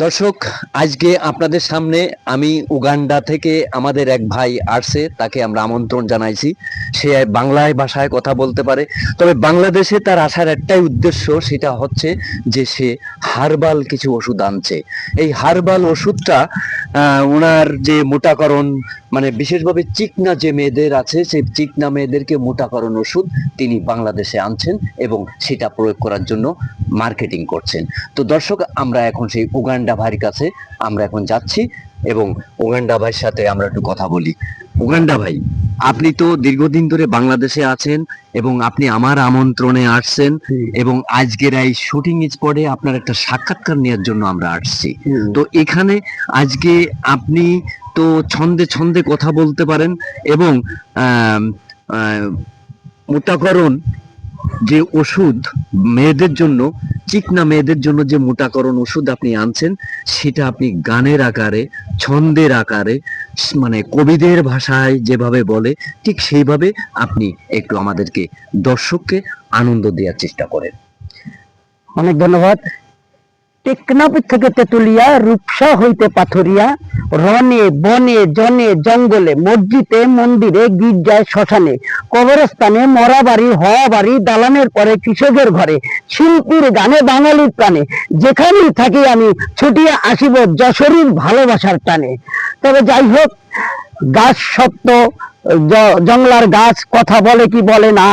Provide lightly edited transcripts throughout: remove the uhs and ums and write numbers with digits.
দর্শক, আজকে আপনাদের সামনে আমি উগান্ডা থেকে আমাদের এক ভাই আসছে, তাকে আমরা আমন্ত্রণ জানাইছি। সে বাংলায় ভাষায় কথা বলতে পারে, তবে বাংলাদেশে তার আসার একটাই উদ্দেশ্য, সেটা হচ্ছে যে সে হার্বাল কিছু ওষুধ আনছে। এই হার্বাল ওষুধটা ওনার যে মোটাকরণ, মানে বিশেষভাবে চিকনা যে মেয়েদের আছে, সেই চিকনা মেয়েদেরকে মোটাকরণ ওষুধ তিনি বাংলাদেশে আনছেন এবং সেটা প্রয়োগ করার জন্য মার্কেটিং করছেন। তো দর্শক, আমরা এখন সেই উগান্ডা ভাইয়ের কাছে আমরা এখন যাচ্ছি এবং উগান্ডা ভাইয়ের সাথে আমরা একটু কথা বলি। উগান্ডা ভাই, আপনি তো দীর্ঘদিন ধরে বাংলাদেশে আছেন এবং আপনি আমার আমন্ত্রণে আসছেন এবং আজকের এই শুটিং স্পটে আপনার একটা সাক্ষাৎকার নেওয়ার জন্য আমরা আসছি। তো এখানে আজকে আপনি তো ছন্দে ছন্দে কথা বলতে পারেন এবং আহ আহ মোটাকরণ যে ওষুধ মেয়েদের জন্য, চিকনা মেয়েদের জন্য যে মোটাকরণ ওষুধ আপনি আনছেন, সেটা আপনি গানের আকারে, ছন্দের আকারে, মানে কবিদের ভাষায় যেভাবে বলে ঠিক সেইভাবে আপনি একটু আমাদেরকে, দর্শককে আনন্দ দেওয়ার চেষ্টা করেন। অনেক ধন্যবাদ। টেকনাফ থেকে তেতুলিয়া, রূপসা হইতে পাথরিয়া, রনে বনে জনে জঙ্গলে, মসজিদে মন্দিরে গির্জায় শ্মশানে, কবরস্থানে মরা বাড়ি হওয়া বাড়ি, দালানের পরে কৃষকের ঘরে, শিল্পীর গানে বাঙালির প্রাণে, যেখানেই থাকি আমি ছুটিয়া আসিব যশোরীর ভালোবাসার টানে। তবে যাই হোক, গাছ সত্য, জংলার গাছ কথা বলে কি বলে না,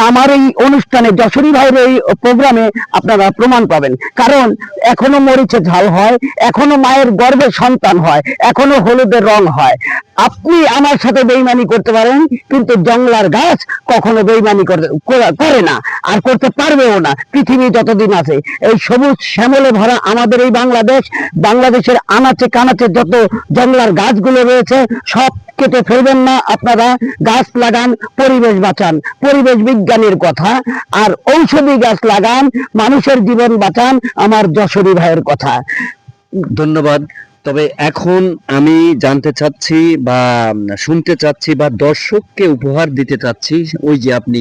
আমার এই অনুষ্ঠানে যশোরী ভাইয়ের এই প্রোগ্রামে আপনারা প্রমাণ পাবেন। কারণ এখনো মরিচে ঝাল হয়, এখনো মায়ের গর্ভে সন্তান হয়, এখনো হলুদের রং হয়। আপনি আমার সাথে বেইমানি করতে পারেন, কিন্তু জংলার গাছ কখনো বেইমানি করে না, আর করতে পারবেও না পৃথিবী যতদিন আছে। এই সবুজ শ্যামলে ভরা আমাদের এই বাংলাদেশের আনাচে কানাচে যত জংলার গাছগুলো রয়েছে, সব কেটে ফেলবেন না। আপনারা গাছ লাগান, পরিবেশ বাঁচান, পরিবেশ বিজ্ঞানের কথা। আর ঔষধি গাছ লাগান, মানুষের জীবন বাঁচান, আমার যশোরী ভাইয়ের কথা। ধন্যবাদ। তবে এখন আমি জানতে চাচ্ছি বা শুনতে চাচ্ছি বা দর্শককে উপহার দিতে চাচ্ছি, ওই যে আপনি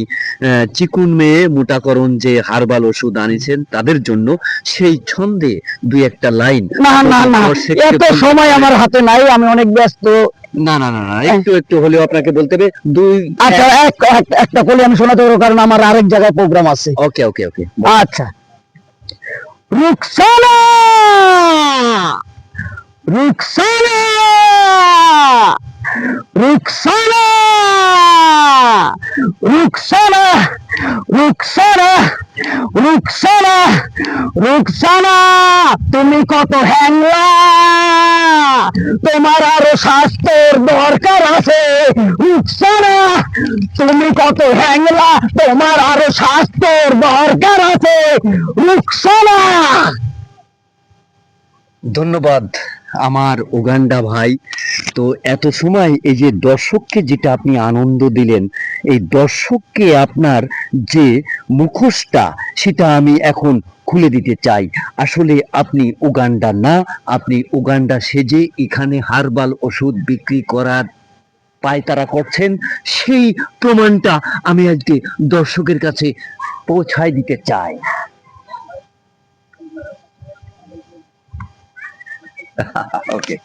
চিকুন মেয়ে মোটাকরণ যে হার্বাল ওষুধ আনিছেন তাদের জন্য, সেই ছন্দে দুই একটা লাইন। না না না, এত সময় আমার হাতে নাই, আমি অনেক ব্যস্ত। না না না না, একটু একটু হলেও আপনাকে বলতে হবে। আচ্ছা, একটা বলে আমি শোনাতে পারবো, কারণ আমার আরেক জায়গায় প্রোগ্রাম আছে। ওকে ওকে ওকে। আচ্ছা। রুকসানা, রুকসানা, রুকসানা, রুকসানা, রুকসানা, রুকসানা, রুকসানা, তুমি কত হ্যাংলা, তোমার আরো স্বাস্থ্যের দরকার আছে। রুকসানা, তুমি কত হ্যাংলা, তোমার আরো স্বাস্থ্যের দরকার আছে। রুকসানা। ধন্যবাদ আমার উগান্ডা ভাই। তো এত সময় এই যে দর্শককে যেটা আপনি আনন্দ দিলেন, এই দর্শককে আপনার যে মুখোশটা, সেটা আমি এখন খুলে দিতে চাই। আসলে আপনি উগান্ডা না, আপনি উগান্ডা সেজে এখানে হার্বাল ওষুধ বিক্রি করার পায়তারা করছেন, সেই প্রমাণটা আমি আজকে দর্শকের কাছে পৌঁছায় দিতে চাই। ওকে।